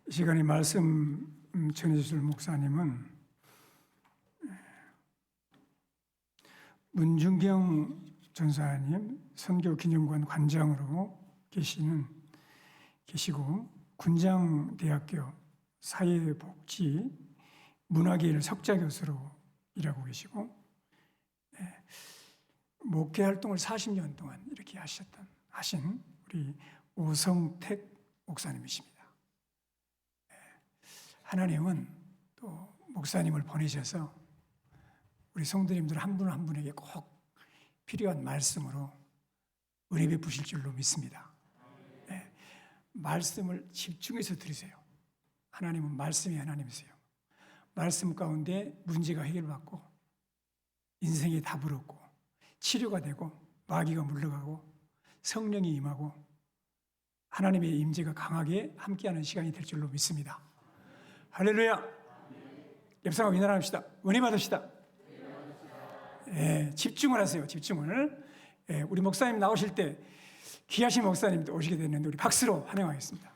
이 시간에 말씀 전해주실 목사님은 문준경 전사님 선교기념관 관장으로 계시고 군장대학교 사회복지 문화계열 석좌교수로 일하고 계시고 목회 활동을 40년 동안 이렇게 하신 우리 오성택 목사님이십니다. 하나님은 또 목사님을 보내셔서 우리 성도님들 한 분 한 분에게 꼭 필요한 말씀으로 은혜 베푸실 줄로 믿습니다. 말씀을 집중해서 들으세요. 하나님은 말씀이 하나님이세요. 말씀 가운데 문제가 해결받고 인생의 답을 얻고 치료가 되고 마귀가 물러가고 성령이 임하고 하나님의 임재가 강하게 함께하는 시간이 될 줄로 믿습니다. 할렐루야. 옆사람 인사합시다. 은혜 받으시다. 집중을 하세요. 집중을. 우리 목사님 나오실 때 귀하신 목사님도 오시게 됐는데 우리 박수로 환영하겠습니다.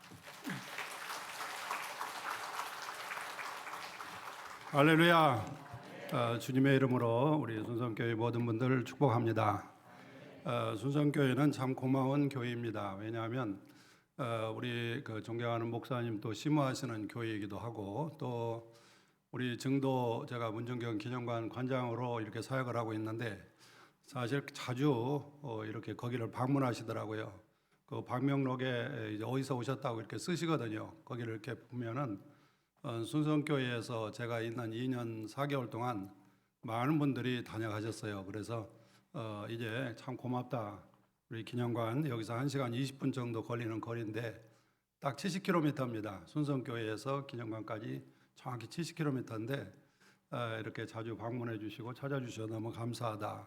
할렐루야. 주님의 이름으로 우리 순성교회 모든 분들 축복합니다. 순성교회는 참 고마운 교회입니다. 왜냐하면 우리 존경하는 목사님 또 심호하시는 교회이기도 하고 또 우리 증도 제가 문준경 기념관 관장으로 이렇게 사역을 하고 있는데 사실 자주 이렇게 거기를 방문하시더라고요. 그 방명록에 이제 어디서 오셨다고 이렇게 쓰시거든요. 거기를 이렇게 보면은 순성교회에서 제가 있는 2년 4개월 동안 많은 분들이 다녀가셨어요. 그래서 이제 참 고맙다. 우리 기념관 여기서 1시간 20분 정도 걸리는 거리인데 딱 70km입니다. 순성교회에서 기념관까지 정확히 70km인데 이렇게 자주 방문해 주시고 찾아주셔서 너무 감사하다.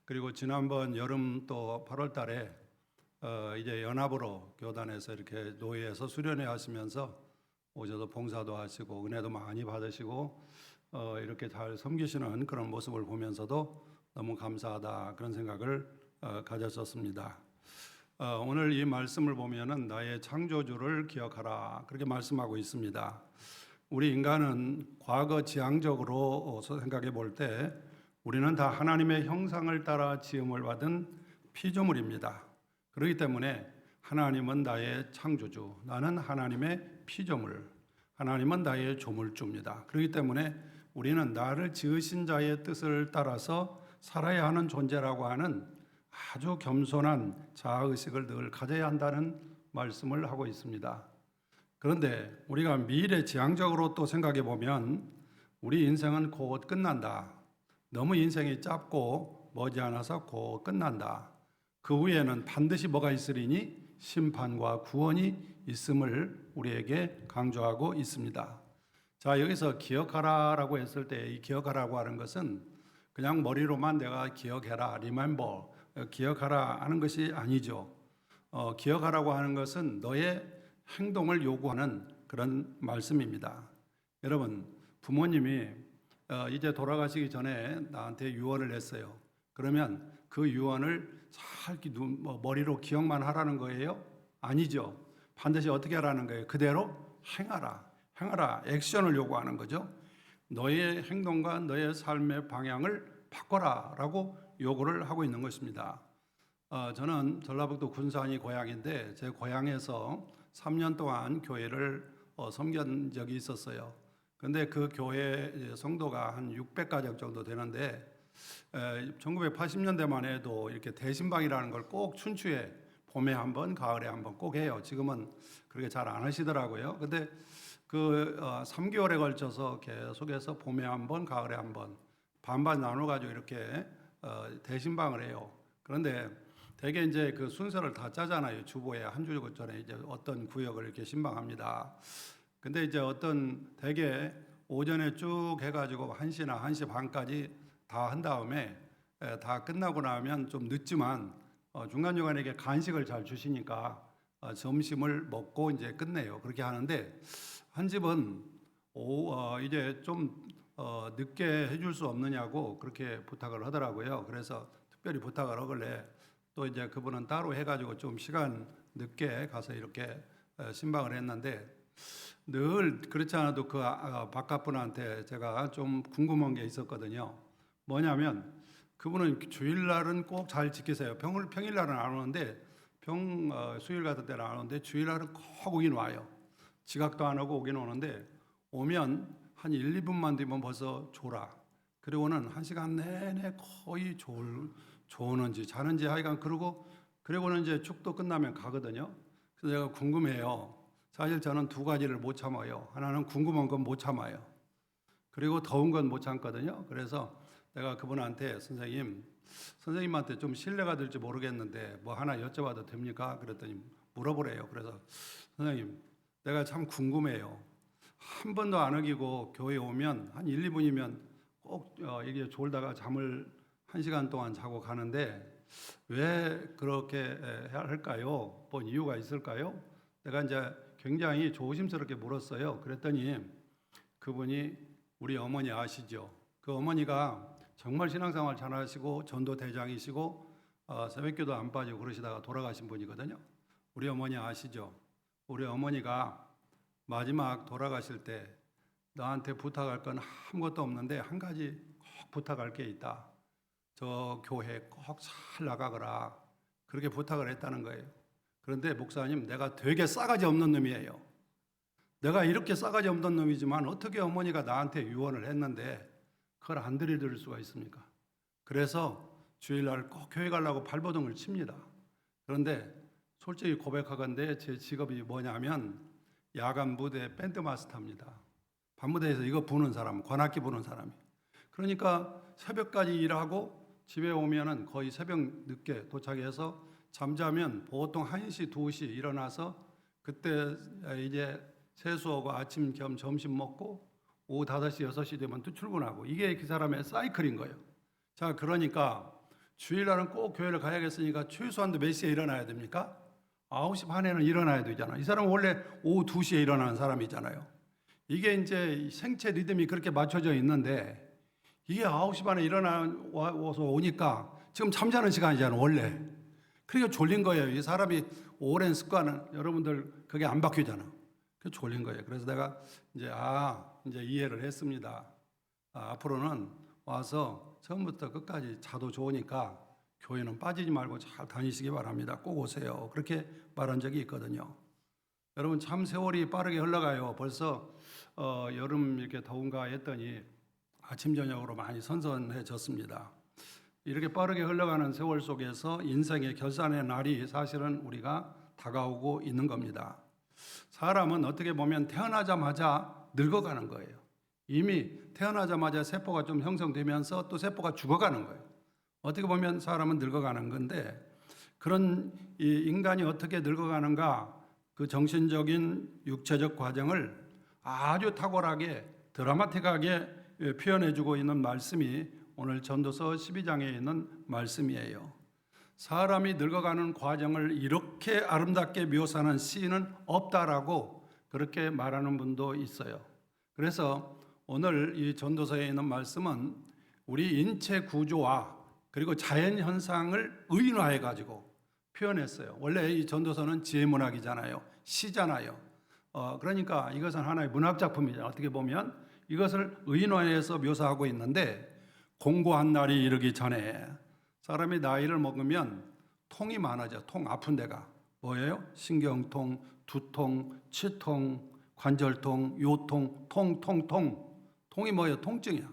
그리고 지난번 여름 또 8월 달에 이제 연합으로 교단에서 이렇게 노예에서 수련회 하시면서 오셔서 봉사도 하시고 은혜도 많이 받으시고 이렇게 잘 섬기시는 그런 모습을 보면서도 너무 감사하다 그런 생각을 가졌었습니다. 오늘 이 말씀을 보면은 나의 창조주를 기억하라 그렇게 말씀하고 있습니다. 우리 인간은 과거 지향적으로 생각해 볼 때 우리는 다 하나님의 형상을 따라 지음을 받은 피조물입니다. 그렇기 때문에 하나님은 나의 창조주, 나는 하나님의 피조물, 하나님은 나의 조물주입니다. 그렇기 때문에 우리는 나를 지으신 자의 뜻을 따라서 살아야 하는 존재라고 하는 아주 겸손한 자아의식을 늘 가져야 한다는 말씀을 하고 있습니다. 그런데 우리가 미래지향적으로 또 생각해 보면 우리 인생은 곧 끝난다. 너무 인생이 짧고 머지않아서 곧 끝난다. 그 후에는 반드시 뭐가 있으리니 심판과 구원이 있음을 우리에게 강조하고 있습니다. 자, 여기서 기억하라라고 했을 때 이 기억하라고 하는 것은 그냥 머리로만 내가 기억해라, remember, 기억하라 하는 것이 아니죠. 기억하라고 하는 것은 너의 행동을 요구하는 그런 말씀입니다. 여러분, 부모님이 이제 돌아가시기 전에 나한테 유언을 했어요. 그러면 그 유언을 잘 머리로 기억만 하라는 거예요? 아니죠. 반드시 어떻게 하라는 거예요? 그대로 행하라. 액션을 요구하는 거죠. 너의 행동과 너의 삶의 방향을 바꿔라라고 요구를 하고 있는 것입니다. 저는 전라북도 군산이 고향인데 제 고향에서 3년 동안 교회를 섬긴 적이 있었어요. 그런데 그 교회 성도가 한 600가정 정도 되는데 1980년대만 해도 이렇게 대신방이라는 걸 꼭 춘추에 봄에 한 번, 가을에 한 번 꼭 해요. 지금은 그렇게 잘 안 하시더라고요. 근데 그 3개월에 걸쳐서 계속해서 봄에 한 번, 가을에 한 번 반반 나눠가지고 이렇게 대신방을 해요. 그런데 대개 이제 그 순서를 다 짜잖아요. 주보에 한 주 전에 이제 어떤 구역을 이렇게 신방합니다. 근데 이제 어떤 대개 오전에 쭉 해가지고 1시나 1시 반까지 다 한 다음에 다 끝나고 나면 좀 늦지만 중간중간에 이렇게 간식을 잘 주시니까 점심을 먹고 이제 끝내요. 그렇게 하는데 한 집은 이제 좀 늦게 해줄 수 없느냐고 그렇게 부탁을 하더라고요. 그래서 특별히 부탁을 하길래 또 이제 그분은 따로 해가지고 좀 시간 늦게 가서 이렇게 신방을 했는데 늘 그렇지 않아도 그 바깥분한테 제가 좀 궁금한 게 있었거든요. 뭐냐면 그분은 주일날은 꼭 잘 지키세요. 평일날은 안 오는데 수요일 같은 때는 안 오는데 주일날은 꼭 오긴 와요. 지각도 안 하고 오긴 오는데 오면 한 1, 2분만 뒤면 벌써 졸아. 그리고는 1시간 내내 거의 조는지 자는지 하여간 그리고는 이제 축도 끝나면 가거든요. 그래서 제가 궁금해요. 사실 저는 두 가지를 못 참아요. 하나는 궁금한 건 못 참아요. 그리고 더운 건 못 참거든요. 그래서 내가 그분한테 선생님한테 좀 신뢰가 될지 모르겠는데 뭐 하나 여쭤봐도 됩니까? 그랬더니 물어보래요. 그래서 선생님, 내가 참 궁금해요. 한 번도 안 어기고 교회 오면 한 1, 2분이면 꼭 이게 졸다가 잠을 1시간 동안 자고 가는데 왜 그렇게 해야 할까요? 뭔 이유가 있을까요? 내가 이제 굉장히 조심스럽게 물었어요. 그랬더니 그분이 우리 어머니 아시죠? 그 어머니가 정말 신앙생활 잘하시고 전도 대장이시고 새벽기도 안 빠지고 그러시다가 돌아가신 분이거든요. 우리 어머니 아시죠? 우리 어머니가 마지막 돌아가실 때 너한테 부탁할 건 아무것도 없는데 한 가지 꼭 부탁할 게 있다. 저 교회 꼭 잘 나가거라. 그렇게 부탁을 했다는 거예요. 그런데 목사님, 내가 되게 싸가지 없는 놈이에요. 내가 이렇게 싸가지 없는 놈이지만 어떻게 어머니가 나한테 유언을 했는데 그걸 안 들여들 수가 있습니까? 그래서 주일날 꼭 교회 가려고 발버둥을 칩니다. 그런데 솔직히 고백하건대 제 직업이 뭐냐면 야간 무대 밴드 마스터입니다. 밤무대에서 이거 부는 사람, 관악기 부는 사람이. 그러니까 새벽까지 일하고 집에 오면은 거의 새벽 늦게 도착해서 잠자면 보통 1시, 2시 일어나서 그때 이제 세수하고 아침 겸 점심 먹고 오후 5시, 6시 되면 또 출근하고 이게 그 사람의 사이클인 거예요. 자, 그러니까 주일날은 꼭 교회를 가야겠으니까 최소한도 몇 시에 일어나야 됩니까? 9시 반에는 일어나야 되잖아. 이 사람은 원래 오후 2시에 일어나는 사람이잖아요. 이게 이제 생체 리듬이 그렇게 맞춰져 있는데 이게 9시 반에 일어나서 오니까 지금 잠자는 시간이잖아요, 원래. 그러니까 졸린 거예요. 이 사람이 오랜 습관은 여러분들 그게 안 바뀌잖아. 그 졸린 거예요. 그래서 내가 이제 이해를 했습니다. 앞으로는 와서 처음부터 끝까지 자도 좋으니까 교회는 빠지지 말고 잘 다니시기 바랍니다. 꼭 오세요. 그렇게 말한 적이 있거든요. 여러분 참 세월이 빠르게 흘러가요. 벌써 여름 이렇게 더운가 했더니 아침 저녁으로 많이 선선해졌습니다. 이렇게 빠르게 흘러가는 세월 속에서 인생의 결산의 날이 사실은 우리가 다가오고 있는 겁니다. 사람은 어떻게 보면 태어나자마자 늙어가는 거예요. 이미 태어나자마자 세포가 좀 형성되면서 또 세포가 죽어가는 거예요. 어떻게 보면 사람은 늙어가는 건데 그런 이 인간이 어떻게 늙어가는가 그 정신적인 육체적 과정을 아주 탁월하게 드라마틱하게 표현해주고 있는 말씀이 오늘 전도서 12장에 있는 말씀이에요. 사람이 늙어가는 과정을 이렇게 아름답게 묘사하는 시인은 없다라고 그렇게 말하는 분도 있어요. 그래서 오늘 이 전도서에 있는 말씀은 우리 인체 구조와 그리고 자연 현상을 의인화해 가지고 표현했어요. 원래 이 전도서는 지혜문학이잖아요. 시잖아요. 그러니까 이것은 하나의 문학 작품이죠. 어떻게 보면 이것을 의인화해서 묘사하고 있는데 공고한 날이 이르기 전에 사람이 나이를 먹으면 통이 많아져. 통 아픈 데가 뭐예요? 신경통, 두통, 치통, 관절통, 요통, 통이 뭐예요? 통증이야.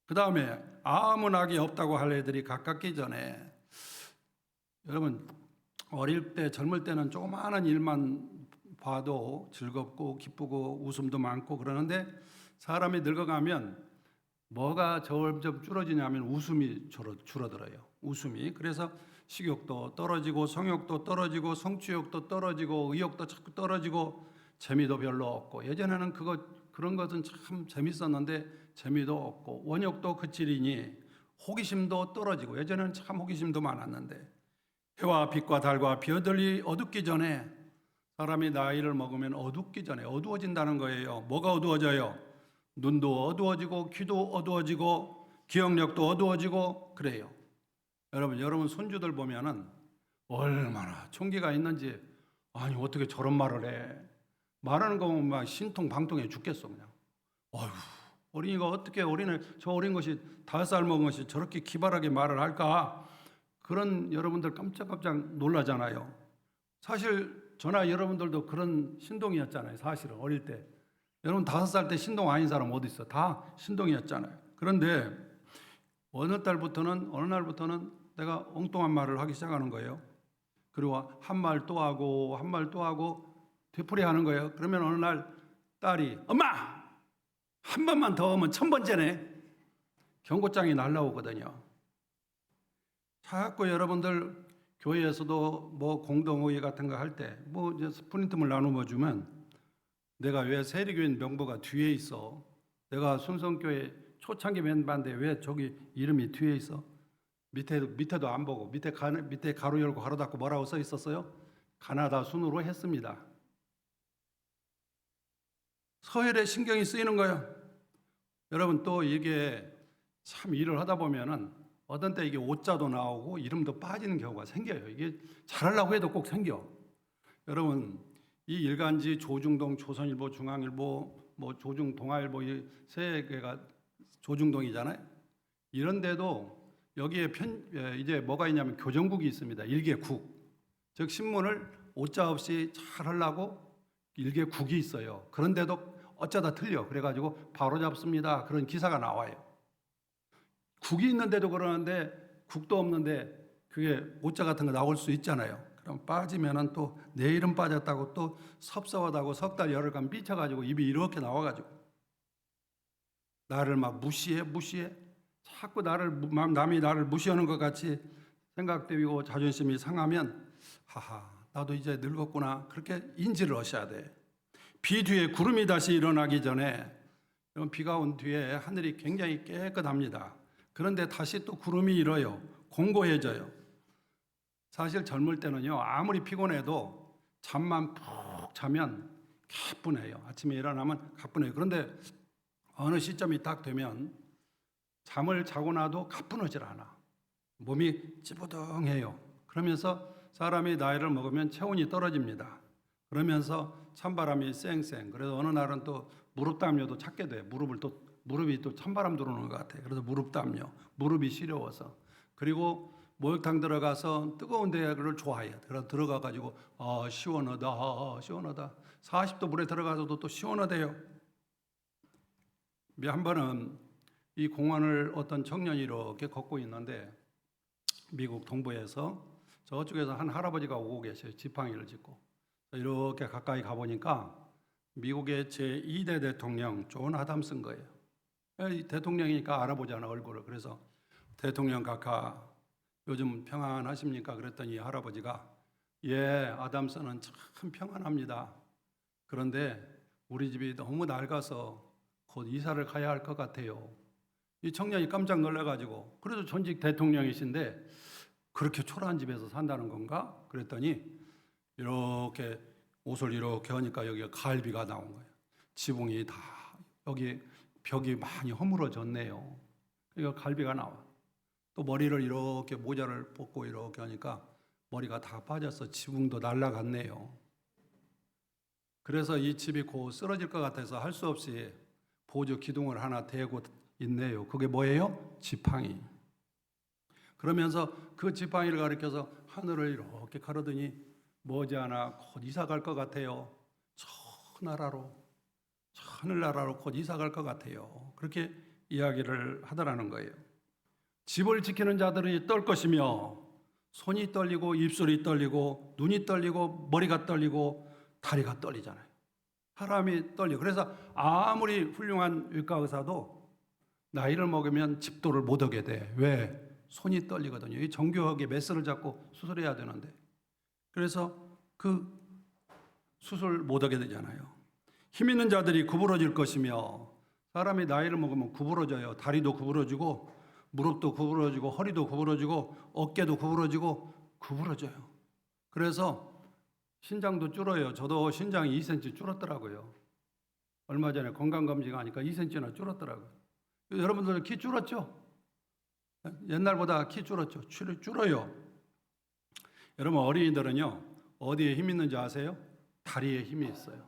그 다음에 아무 낙이 없다고 할 애들이 가깝기 전에 여러분 어릴 때 젊을 때는 조그마한 일만 봐도 즐겁고 기쁘고 웃음도 많고 그러는데 사람이 늙어가면 뭐가 점점 줄어지냐면 웃음이 줄어들어요. 웃음이. 그래서 식욕도 떨어지고 성욕도 떨어지고 성취욕도 떨어지고 의욕도 자꾸 떨어지고 재미도 별로 없고 예전에는 그런 것은 참 재밌었는데 재미도 없고 원욕도 그치리니 호기심도 떨어지고 예전에는 참 호기심도 많았는데 해와 빛과 달과 별들이 어둡기 전에 사람이 나이를 먹으면 어둡기 전에 어두워진다는 거예요. 뭐가 어두워져요? 눈도 어두워지고 귀도 어두워지고 기억력도 어두워지고 그래요. 여러분 손주들 보면은 얼마나 총기가 있는지 아니 어떻게 저런 말을 해? 말하는 거 보면 막 신통방통해 죽겠어 그냥. 어휴, 어린이가 어떻게 저 어린 것이 5살 먹은 것이 저렇게 기발하게 말을 할까? 그런 여러분들 깜짝깜짝 놀라잖아요. 사실 저나 여러분들도 그런 신동이었잖아요. 사실은 어릴 때. 여러분 5살 때 신동 아닌 사람 어디 있어? 다 신동이었잖아요. 그런데 어느 날부터는 내가 엉뚱한 말을 하기 시작하는 거예요. 그리고 한 말 또 하고 한 말 또 하고 되풀이하는 거예요. 그러면 어느 날 딸이 엄마 한 번만 더 하면 1000번째네. 경고장이 날라오거든요. 자꾸 여러분들 교회에서도 뭐 공동회의 같은 거 할 때 뭐 이제 스프린트물 나누어 주면 내가 왜 세리교인 명부가 뒤에 있어? 내가 순성교회 초창기 멤버인데 왜 저기 이름이 뒤에 있어? 밑에도 안 보고 밑에 가로 열고 가로 닫고 뭐라고 써 있었어요? 가나다 순으로 했습니다. 서열에 신경이 쓰이는 거예요. 여러분 또 이게 참 일을 하다 보면은 어떤 때 이게 오자도 나오고 이름도 빠지는 경우가 생겨요. 이게 잘하려고 해도 꼭 생겨. 여러분 이 일간지 조중동, 조선일보, 중앙일보, 뭐 조중, 동아일보 이 세 개가 조중동이잖아요. 이런데도 여기에 이제 뭐가 있냐면 교정국이 있습니다. 일개국. 즉 신문을 오자 없이 잘 하려고 일개국이 있어요. 그런데도 어쩌다 틀려. 그래가지고 바로 잡습니다. 그런 기사가 나와요. 국이 있는데도 그러는데 국도 없는데 그게 오자 같은 거 나올 수 있잖아요. 그럼 빠지면은 또 내 이름 빠졌다고 또 섭섭하다고 석 달 열흘간 삐쳐가지고 입이 이렇게 나와가지고 나를 막 무시해. 자꾸 남이 나를 무시하는 것 같이 생각되고 자존심이 상하면 하하 나도 이제 늙었구나 그렇게 인지를 하셔야 돼. 비 뒤에 구름이 다시 일어나기 전에 비가 온 뒤에 하늘이 굉장히 깨끗합니다. 그런데 다시 또 구름이 일어요. 공고해져요. 사실 젊을 때는요 아무리 피곤해도 잠만 푹 자면 가뿐해요. 아침에 일어나면 가뿐해요. 그런데 어느 시점이 딱 되면 잠을 자고 나도 가뿐하질 않아. 몸이 찌부둥해요. 그러면서 사람이 나이를 먹으면 체온이 떨어집니다. 그러면서 찬바람이 쌩쌩. 그래서 어느 날은 또 무릎 담요도 찾게 돼. 무릎이 또 찬바람 들어오는 것 같아. 그래서 무릎 담요. 무릎이 시려워서. 그리고 목욕탕 들어가서 뜨거운 데를 좋아해요. 들어가 가지고 시원하다. 40도 물에 들어가서도 또 시원하대요. 한 번은 이 공원을 어떤 청년이 이렇게 걷고 있는데 미국 동부에서 저쪽에서 한 할아버지가 오고 계셔요. 지팡이를 짚고. 이렇게 가까이 가보니까 미국의 제2대 대통령 존 아담스인 거예요. 이 대통령이니까 알아보잖아 얼굴을. 그래서 대통령 각하 요즘 평안하십니까? 그랬더니 할아버지가 예 아담스는 참 평안합니다. 그런데 우리 집이 너무 낡아서 곧 이사를 가야 할 것 같아요. 이 청년이 깜짝 놀라가지고 그래도 전직 대통령이신데 그렇게 초라한 집에서 산다는 건가? 그랬더니 이렇게 옷을 이렇게 하니까 여기가 가을비가 나온 거예요. 지붕이 다 여기 벽이 많이 허물어졌네요. 그러니까 가을비가 나와. 또 머리를 이렇게 모자를 벗고 이렇게 하니까 머리가 다 빠져서 지붕도 날아갔네요. 그래서 이 집이 곧 쓰러질 것 같아서 할 수 없이 보조 기둥을 하나 대고 있네요. 그게 뭐예요? 지팡이. 그러면서 그 지팡이를 가리켜서 하늘을 이렇게 가르더니 머지않아 곧 이사 갈 것 같아요. 저 하늘나라로 곧 이사 갈 것 같아요. 그렇게 이야기를 하더라는 거예요. 집을 지키는 자들이 떨 것이며 손이 떨리고 입술이 떨리고 눈이 떨리고 머리가 떨리고 다리가 떨리잖아요. 사람이 떨려. 그래서 아무리 훌륭한 외과 의사도 나이를 먹으면 집도를 못 하게 돼. 왜? 손이 떨리거든요. 이 정교하게 메스를 잡고 수술해야 되는데. 그래서 그 수술 못 하게 되잖아요. 힘 있는 자들이 구부러질 것이며 사람이 나이를 먹으면 구부러져요. 다리도 구부러지고 무릎도 구부러지고 허리도 구부러지고 어깨도 구부러져요. 그래서 신장도 줄어요. 저도 신장이 2cm 줄었더라고요. 얼마 전에 건강검진하니까 2cm나 줄었더라고요. 여러분들 키 줄었죠? 옛날보다 키 줄었죠? 줄어요. 여러분 어린이들은요 어디에 힘 있는지 아세요? 다리에 힘이 있어요.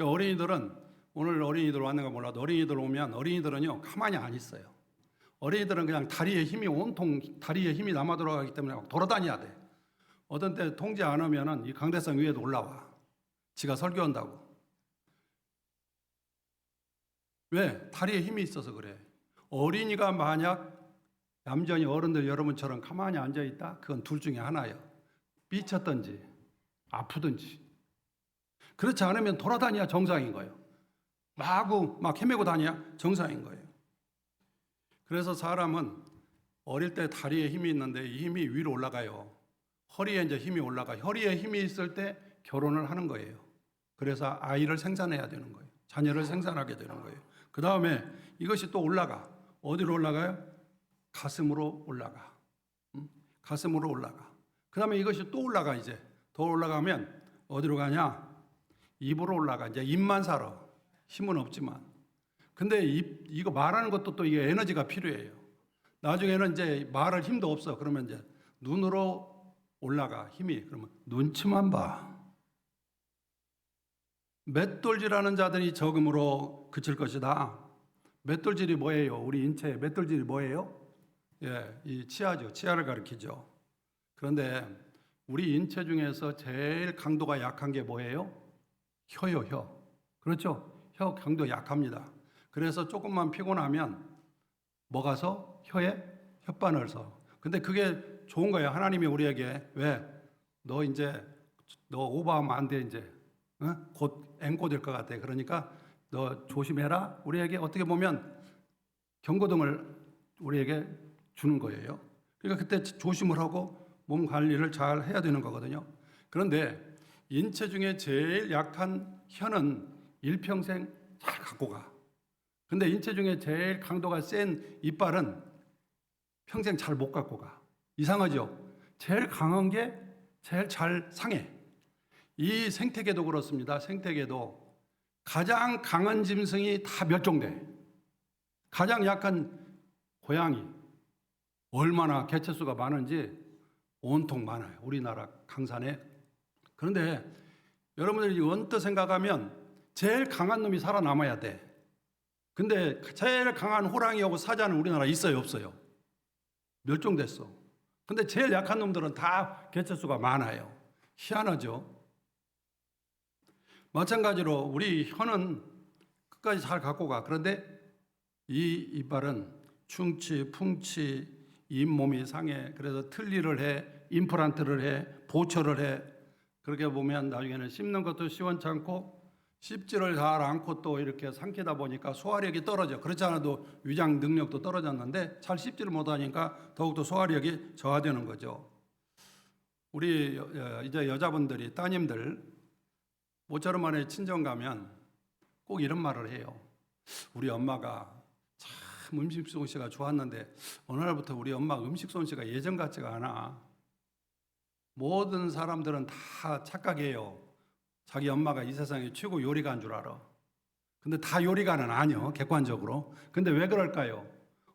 어린이들은 오늘 어린이들 왔는가 몰라도 어린이들 오면 어린이들은요 가만히 안 있어요. 어린이들은 그냥 다리에 힘이 온통 다리에 힘이 남아 돌아가기 때문에 막 돌아다녀야 돼. 어떤 때 통제 안 하면은 이 강대상 위에도 올라와. 지가 설교한다고. 왜? 다리에 힘이 있어서 그래. 어린이가 만약 얌전히 어른들 여러분처럼 가만히 앉아 있다? 그건 둘 중에 하나예요. 삐쳤든지 아프든지. 그렇지 않으면 돌아다녀야 정상인 거예요. 마구 막 헤매고 다녀야 정상인 거예요. 그래서 사람은 어릴 때 다리에 힘이 있는데 이 힘이 위로 올라가요. 허리에 이제 힘이 올라가. 허리에 힘이 있을 때 결혼을 하는 거예요. 그래서 아이를 생산해야 되는 거예요. 자녀를 생산하게 되는 거예요. 그 다음에 이것이 또 올라가. 어디로 올라가요? 가슴으로 올라가. 가슴으로 올라가. 그 다음에 이것이 또 올라가 이제. 더 올라가면 어디로 가냐? 입으로 올라가. 이제 입만 살아. 힘은 없지만. 근데 이거 말하는 것도 또 이게 에너지가 필요해요. 나중에는 이제 말할 힘도 없어. 그러면 이제 눈으로 올라가. 힘이. 그러면 눈치만 봐. 맷돌질하는 자들이 적음으로 그칠 것이다. 맷돌질이 뭐예요? 우리 인체에 맷돌질이 뭐예요? 예, 이 치아죠. 치아를 가리키죠. 그런데 우리 인체 중에서 제일 강도가 약한 게 뭐예요? 혀요, 혀. 그렇죠? 혀 강도 약합니다. 그래서 조금만 피곤하면 뭐가 서? 혀에 혓바늘 서. 근데 그게 좋은 거예요. 하나님이 우리에게 왜? 너 오버하면 안 돼 이제. 곧 앵꼬 될 것 같아. 그러니까 너 조심해라. 우리에게 어떻게 보면 경고등을 우리에게 주는 거예요. 그러니까 그때 조심을 하고 몸 관리를 잘 해야 되는 거거든요. 그런데 인체 중에 제일 약한 혀는 일평생 잘 갖고 가. 근데 인체 중에 제일 강도가 센 이빨은 평생 잘 못 갖고 가. 이상하죠? 제일 강한 게 제일 잘 상해. 이 생태계도 그렇습니다. 생태계도 가장 강한 짐승이 다 멸종돼. 가장 약한 고양이 얼마나 개체수가 많은지 온통 많아요. 우리나라 강산에. 그런데 여러분들이 언뜻 생각하면 제일 강한 놈이 살아남아야 돼. 근데 제일 강한 호랑이하고 사자는 우리나라 있어요, 없어요? 멸종됐어. 근데 제일 약한 놈들은 다 개체수가 많아요. 희한하죠? 마찬가지로 우리 혀는 끝까지 잘 갖고 가. 그런데 이 이빨은 충치, 풍치, 잇몸이 상해. 그래서 틀니를 해, 임플란트를 해, 보초를 해. 그렇게 보면 나중에는 씹는 것도 시원찮고 씹지를 잘 않고 또 이렇게 삼키다 보니까 소화력이 떨어져. 그렇지 않아도 위장 능력도 떨어졌는데 잘 씹지를 못하니까 더욱더 소화력이 저하되는 거죠. 우리 이제 여자분들이 따님들 모처럼 만에 친정 가면 꼭 이런 말을 해요. 우리 엄마가 참 음식 솜씨가 좋았는데 어느 날부터 우리 엄마 음식 솜씨가 예전 같지가 않아. 모든 사람들은 다 착각해요. 자기 엄마가 이 세상에 최고 요리가인 줄 알아. 근데 다 요리가는 아니요, 객관적으로. 근데 왜 그럴까요?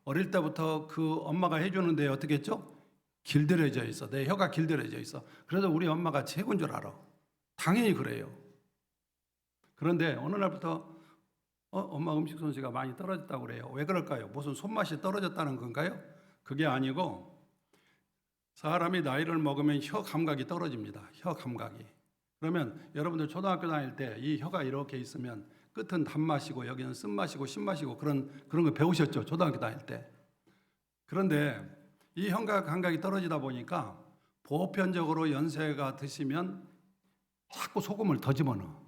어릴 때부터 그 엄마가 해주는데 어떻게 했죠? 길들여져 있어. 내 혀가 길들여져 있어. 그래서 우리 엄마가 최고인 줄 알아. 당연히 그래요. 그런데 어느 날부터 엄마 음식 솜씨가 많이 떨어졌다고 그래요. 왜 그럴까요? 무슨 손맛이 떨어졌다는 건가요? 그게 아니고 사람이 나이를 먹으면 혀 감각이 떨어집니다. 혀 감각이. 그러면 여러분들 초등학교 다닐 때 이 혀가 이렇게 있으면 끝은 단맛이고 여기는 쓴맛이고 신맛이고 그런 거 배우셨죠? 초등학교 다닐 때. 그런데 이 혀 감각이 떨어지다 보니까 보편적으로 연세가 드시면 자꾸 소금을 더 집어넣어.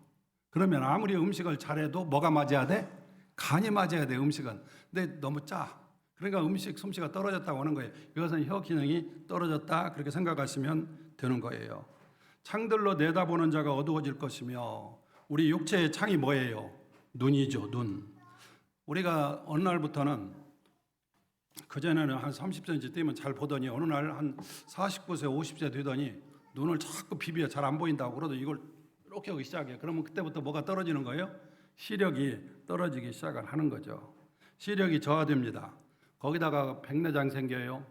그러면 아무리 음식을 잘해도 뭐가 맞아야 돼? 간이 맞아야 돼, 음식은. 근데 너무 짜. 그러니까 음식 솜씨가 떨어졌다고 하는 거예요. 이것은 혀 기능이 떨어졌다 그렇게 생각하시면 되는 거예요. 창들로 내다보는 자가 어두워질 것이며 우리 육체의 창이 뭐예요? 눈이죠, 눈. 우리가 어느 날부터는 그전에는 한 30cm 뛰면 잘 보더니 어느 날 한 49세, 50세 되더니 눈을 자꾸 비비어 잘 안 보인다고 그러도 이걸 이렇게 하기 시작해. 그러면 그때부터 뭐가 떨어지는 거예요? 시력이 떨어지기 시작을 하는 거죠. 시력이 저하됩니다. 거기다가 백내장 생겨요.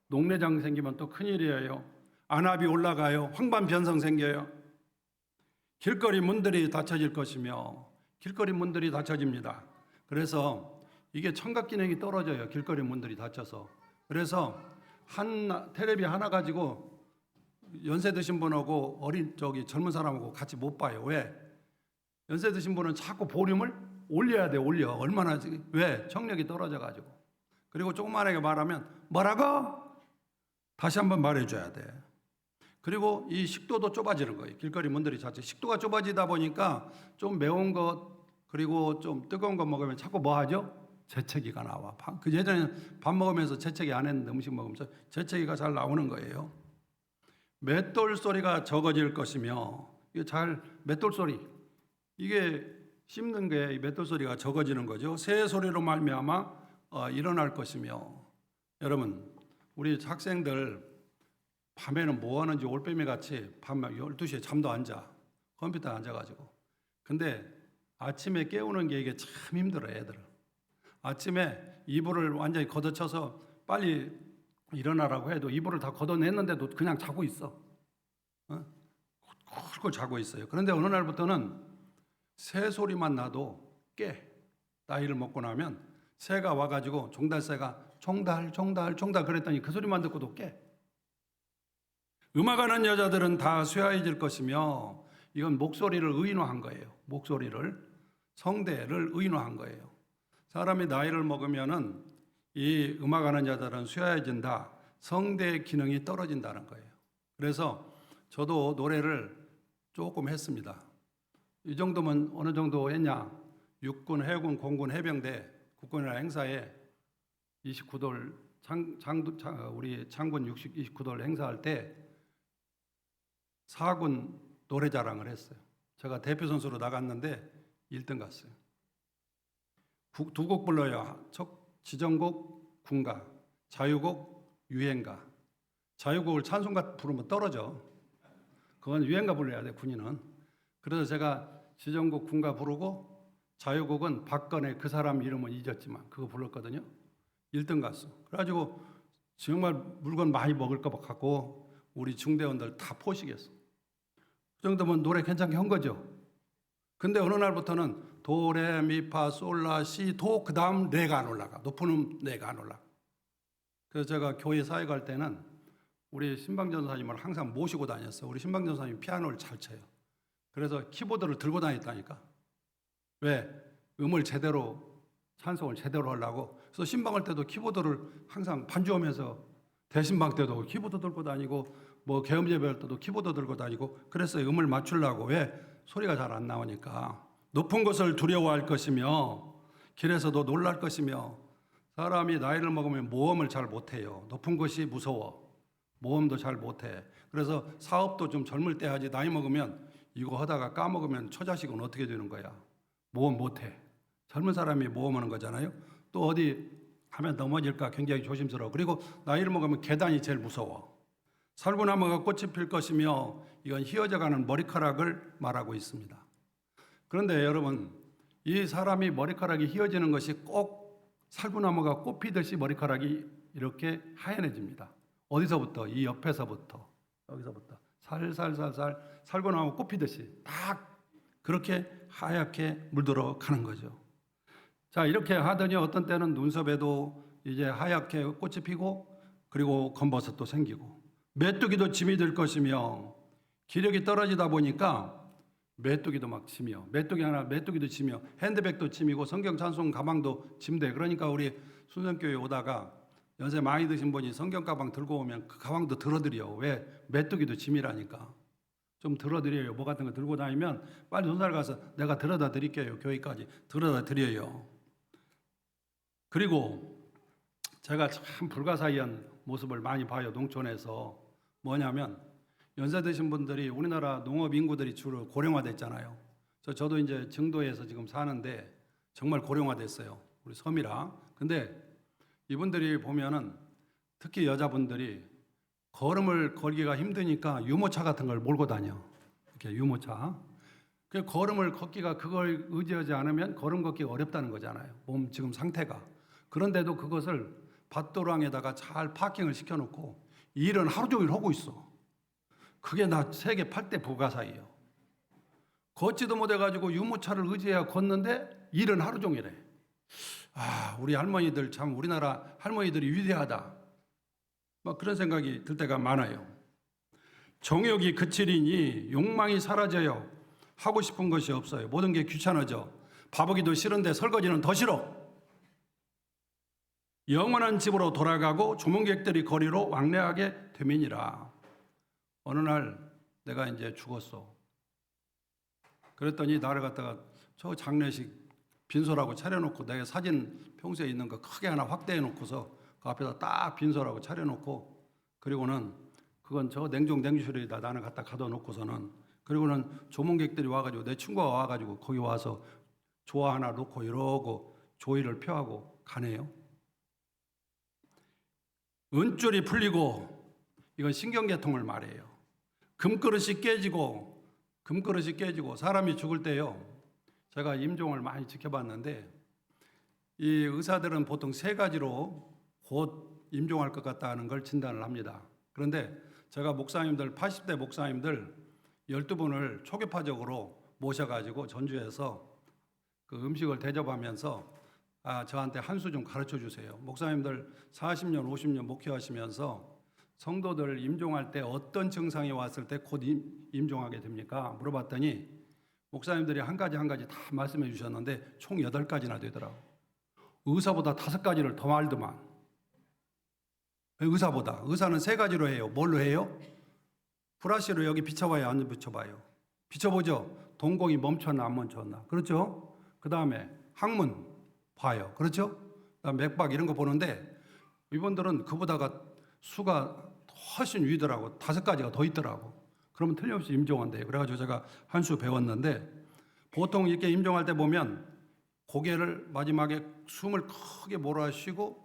녹내장 생기면 또 큰일이에요. 안압이 올라가요. 황반 변성 생겨요. 길거리 문들이 닫혀질 것이며 길거리 문들이 닫혀집니다. 그래서 이게 청각 기능이 떨어져요. 길거리 문들이 닫혀서. 그래서 한 텔레비 하나 가지고 연세 드신 분하고 젊은 사람하고 같이 못 봐요. 왜? 연세 드신 분은 자꾸 볼륨을 올려야 돼. 올려. 얼마나 왜? 청력이 떨어져 가지고. 그리고 조그만하게 말하면 뭐라고? 다시 한번 말해줘야 돼. 그리고 이 식도도 좁아지는 거예요. 길거리 문들이 자체 식도가 좁아지다 보니까 좀 매운 것 그리고 좀 뜨거운 거 먹으면 자꾸 뭐 하죠? 재채기가 나와. 그 예전에는 밥 먹으면서 재채기 안 했는데 음식 먹으면서 재채기가 잘 나오는 거예요. 맷돌 소리가 적어질 것이며 맷돌 소리 이게 씹는 게 맷돌 소리가 적어지는 거죠. 새 소리로 말미암아 일어날 것이며 여러분 우리 학생들 밤에는 뭐 하는지 올빼미 같이 밤 12시에 잠도 안 자. 컴퓨터에 앉아가지고. 근데 아침에 깨우는 게 이게 참 힘들어 애들은. 아침에 이불을 완전히 걷어쳐서 빨리 일어나라고 해도 이불을 다 걷어냈는데도 그냥 자고 있어. 쿨쿨 자고 있어요. 그런데 어느 날부터는 새 소리만 나도 깨. 나이를 먹고 나면 새가 와가지고 종달새가 종달 그랬더니 그 소리만 듣고도 깨. 음악하는 여자들은 다 쇠하해질 것이며 이건 목소리를 의인화한 거예요. 목소리를 성대를 의인화한 거예요. 사람이 나이를 먹으면은 이 음악하는 여자들은 쇠하해진다. 성대 기능이 떨어진다는 거예요. 그래서 저도 노래를 조금 했습니다. 이 정도면 어느 정도 했냐? 육군, 해군, 공군, 해병대 국군이나 행사에 29돌 우리 창군 29돌 행사할 때 4군 노래자랑을 했어요. 제가 대표 선수로 나갔는데 1등 갔어요. 두 곡 불러요. 지정곡 군가, 자유곡 유행가. 자유곡을 찬송가 부르면 떨어져. 그건 유행가 불러야 돼 군인은. 그래서 제가 지정곡 군가 부르고 자유곡은 박건의 그 사람 이름은 잊었지만 그거 불렀거든요. 1등 갔어. 그래가지고 정말 물건 많이 먹을 것 같고 우리 중대원들 다 포식했어. 그 정도면 노래 괜찮게 한 거죠. 근데 어느 날부터는 도, 레, 미, 파, 솔, 라, 시, 도, 그 다음 레가 안 올라가. 높은 레가 안 올라가. 그래서 제가 교회 사회 갈 때는 우리 신방전사님을 항상 모시고 다녔어요. 우리 신방전사님이 피아노를 잘 쳐요. 그래서 키보드를 들고 다녔다니까. 왜? 음을 제대로, 찬송을 제대로 하려고. 그래서 신방할 때도 키보드를 항상 반주하면서 대신방 때도 키보드 들고 다니고 뭐 계엄예배할 때도 키보드 들고 다니고 그래서 음을 맞추려고. 왜? 소리가 잘 안 나오니까. 높은 것을 두려워할 것이며 길에서도 놀랄 것이며 사람이 나이를 먹으면 모험을 잘 못해요. 높은 것이 무서워. 모험도 잘 못해. 그래서 사업도 좀 젊을 때 하지 나이 먹으면 이거 하다가 까먹으면 처자식은 어떻게 되는 거야. 모험 못해. 젊은 사람이 모험하는 거잖아요. 또 어디 하면 넘어질까 굉장히 조심스러워. 그리고 나이를 먹으면 계단이 제일 무서워. 살구나무가 꽃이 필 것이며 이건 휘어져가는 머리카락을 말하고 있습니다. 그런데 여러분 이 사람이 머리카락이 휘어지는 것이 꼭 살구나무가 꽃 피듯이 머리카락이 이렇게 하얘내집니다. 어디서부터? 이 옆에서부터 여기서부터 살살살살 살구나무 꽃 피듯이 딱 그렇게 하얗게 물들어 가는 거죠. 자 이렇게 하더니 어떤 때는 눈썹에도 이제 하얗게 꽃이 피고 그리고 검버섯도 생기고 메뚜기도 짐이 될 것이며 기력이 떨어지다 보니까 메뚜기도 막 짐이요. 메뚜기도 짐이요. 핸드백도 짐이고 성경 찬송 가방도 짐돼. 그러니까 우리 순천교회 오다가 연세 많이 드신 분이 성경 가방 들고 오면 그 가방도 들어드려요. 왜? 메뚜기도 짐이라니까. 좀 들어드려요. 뭐 같은 거 들고 다니면 빨리 손살 가서 내가 들어다 드릴게요. 교회까지 들어다 드려요. 그리고 제가 참 불가사의한 모습을 많이 봐요. 농촌에서. 뭐냐면 연세 드신 분들이 우리나라 농업 인구들이 주로 고령화됐잖아요. 저도 이제 증도에서 지금 사는데 정말 고령화됐어요. 우리 섬이라. 근데 이분들이 보면은 특히 여자분들이 걸음을 걸기가 힘드니까 유모차 같은 걸 몰고 다녀. 이렇게 유모차. 그 걸음을 걷기가 그걸 의지하지 않으면 걸음 걷기가 어렵다는 거잖아요. 몸 지금 상태가. 그런데도 그것을 밭도랑에다가 잘 파킹을 시켜놓고 일은 하루 종일 하고 있어. 그게 나 세계 8대 부가사예요. 걷지도 못해가지고 유모차를 의지해야 걷는데 일은 하루 종일 해. 우리 할머니들 참 우리나라 할머니들이 위대하다. 막 그런 생각이 들 때가 많아요. 정욕이 그치리니 욕망이 사라져요. 하고 싶은 것이 없어요. 모든 게 귀찮아져. 바보기도 싫은데 설거지는 더 싫어. 영원한 집으로 돌아가고 조문객들이 거리로 왕래하게 되민이라. 어느 날 내가 이제 죽었어. 그랬더니 나를 갖다가 저 장례식 빈소라고 차려놓고 내가 사진 평소에 있는 거 크게 하나 확대해 놓고서 그 앞에다 딱 빈소라고 차려놓고, 그리고는 그건 저 냉동실에다 나는 갖다 가둬놓고서는, 그리고는 조문객들이 와가지고 내 친구가 와가지고 거기 와서 조화 하나 놓고 이러고 조의를 표하고 가네요. 은줄이 풀리고, 이건 신경계통을 말해요. 금그릇이 깨지고 사람이 죽을 때요. 제가 임종을 많이 지켜봤는데 이 의사들은 보통 3가지로 곧 임종할 것 같다는 걸 진단을 합니다. 그런데 제가 목사님들 80대 목사님들 12분을 초계파적으로 모셔가지고 전주에서 그 음식을 대접하면서 저한테 한 수 좀 가르쳐 주세요. 목사님들 40년 50년 목회하시면서 성도들 임종할 때 어떤 증상이 왔을 때 곧 임종하게 됩니까? 물어봤더니 목사님들이 한 가지 다 말씀해 주셨는데 총 8가지나 되더라고요. 의사보다 5가지를 더 말더만. 의사는 3가지로 해요. 뭘로 해요? 브러쉬로 여기 비춰봐요, 안 비춰봐요? 비춰보죠. 동공이 멈췄나 안 멈췄나. 그렇죠? 그 다음에 항문 봐요. 그렇죠? 그다음 맥박 이런 거 보는데 이분들은 그보다가 수가 훨씬 위더라고. 5가지가 더 있더라고. 그러면 틀림없이 임종한대요. 그래가지고 제가 한 수 배웠는데, 보통 이렇게 임종할 때 보면 고개를 마지막에 숨을 크게 몰아쉬고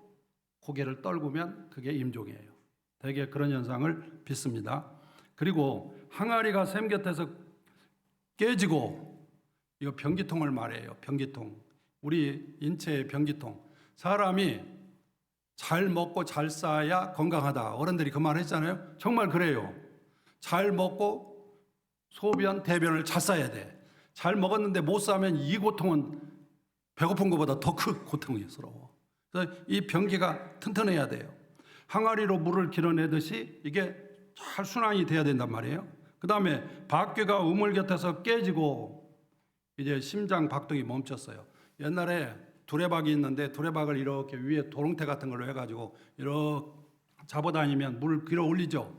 고개를 떨구면 그게 임종이에요. 대개 그런 현상을 빚습니다. 그리고 항아리가 샘 곁에서 깨지고, 이거 변기통을 말해요. 변기통. 우리 인체의 변기통. 사람이 잘 먹고 잘 싸야 건강하다. 어른들이 그 말 했잖아요. 정말 그래요. 잘 먹고 소변, 대변을 잘 싸야 돼. 잘 먹었는데 못 싸면 이 고통은 배고픈 것보다 더 큰 고통이스러워. 그래서 이 변기가 튼튼해야 돼요. 항아리로 물을 길어내듯이 이게 잘 순환이 돼야 된단 말이에요. 그 다음에 박귀가 우물 곁에서 깨지고 이제 심장 박동이 멈췄어요. 옛날에 두레박이 있는데 두레박을 이렇게 위에 도롱태 같은 걸로 해가지고 이렇게 잡아다니면 물을 길어 올리죠.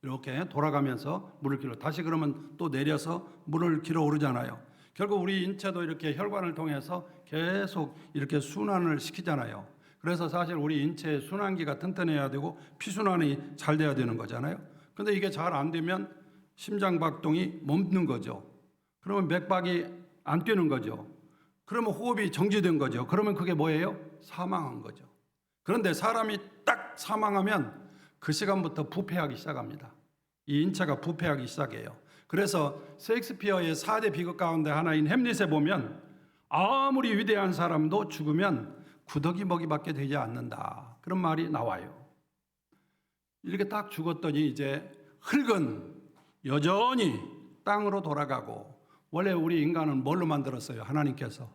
이렇게 돌아가면서 물을 길어, 다시 그러면 또 내려서 물을 길어 오르잖아요. 결국 우리 인체도 이렇게 혈관을 통해서 계속 이렇게 순환을 시키잖아요. 그래서 사실 우리 인체의 순환기가 튼튼해야 되고 피순환이 잘 돼야 되는 거잖아요. 근데 이게 잘 안 되면 심장 박동이 멈는 거죠. 그러면 맥박이 안 뛰는 거죠. 그러면 호흡이 정지된 거죠. 그러면 그게 뭐예요? 사망한 거죠. 그런데 사람이 딱 사망하면 그 시간부터 부패하기 시작합니다. 이 인체가 부패하기 시작해요. 그래서 셰익스피어의 4대 비극 가운데 하나인 햄릿에 보면 아무리 위대한 사람도 죽으면 구더기 먹이밖에 되지 않는다. 그런 말이 나와요. 이렇게 딱 죽었더니 이제 흙은 여전히 땅으로 돌아가고, 원래 우리 인간은 뭘로 만들었어요? 하나님께서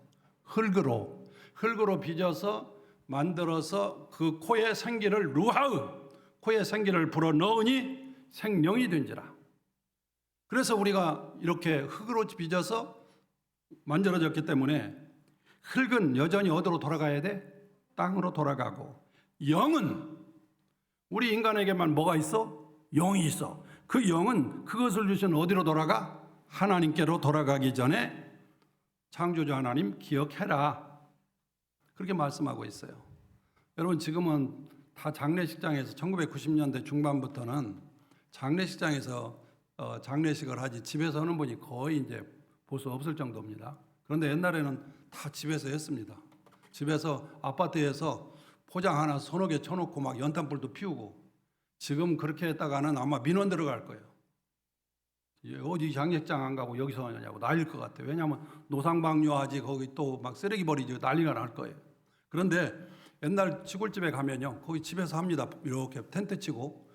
흙으로 빚어서 만들어서 그 코의 생기를 루하으, 코의 생기를 불어 넣으니 생명이 된지라. 그래서 우리가 이렇게 흙으로 빚어서 만들어졌기 때문에 흙은 여전히 어디로 돌아가야 돼? 땅으로 돌아가고, 영은 우리 인간에게만 뭐가 있어? 영이 있어. 그 영은 그것을 주신 어디로 돌아가? 하나님께로 돌아가기 전에 창조주 하나님 기억해라. 그렇게 말씀하고 있어요. 여러분, 지금은 다 장례식장에서 1990년대 중반부터는 장례식장에서 장례식을 하지 집에서 하는 분이 거의 이제 볼 수 없을 정도입니다. 그런데 옛날에는 다 집에서 했습니다. 집에서 아파트에서 포장 하나 서너 개 쳐놓고 막 연탄불도 피우고, 지금 그렇게 했다가는 아마 민원 들어갈 거예요. 어디 장례식장 안 가고 여기서 하냐고 난릴 것 같아요. 왜냐하면 노상방뇨하지, 거기 또 막 쓰레기 버리지, 난리가 날 거예요. 그런데 옛날 시골집에 가면요, 거기 집에서 합니다. 이렇게 텐트 치고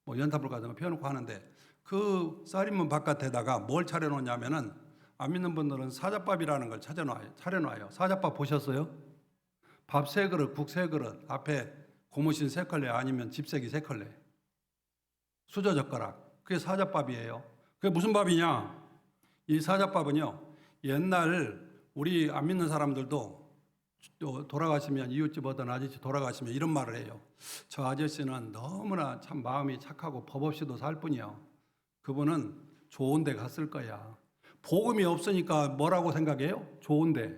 뭐 연탄불 같은 거 피워놓고 하는데, 그 쌀인문 바깥에다가 뭘 차려놓냐면은 안 믿는 분들은 사자밥이라는 걸 차려놔요. 사자밥 보셨어요? 밥 3그릇, 국 3그릇, 앞에 고무신 3컬레 아니면 집세기 3컬레. 수저젓가락. 그게 사자밥이에요. 그게 무슨 밥이냐? 이 사자밥은요, 옛날 우리 안 믿는 사람들도 돌아가시면, 이웃집 어떤 아저씨 돌아가시면 이런 말을 해요. 저 아저씨는 너무나 참 마음이 착하고 법 없이도 살 뿐이요. 그분은 좋은 데 갔을 거야. 복음이 없으니까 뭐라고 생각해요? 좋은 데.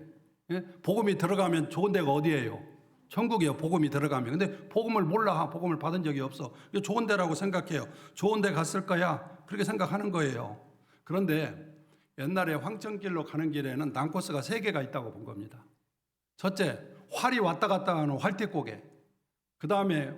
예? 복음이 들어가면 좋은 데가 어디예요? 천국이에요. 복음이 들어가면. 근데 복음을 몰라. 복음을 받은 적이 없어. 이거 좋은 데라고 생각해요. 좋은 데 갔을 거야. 그렇게 생각하는 거예요. 그런데 옛날에 황천길로 가는 길에는 난코스가 3개가 있다고 본 겁니다. 첫째, 활이 왔다 갔다 하는 활띠고개. 그 다음에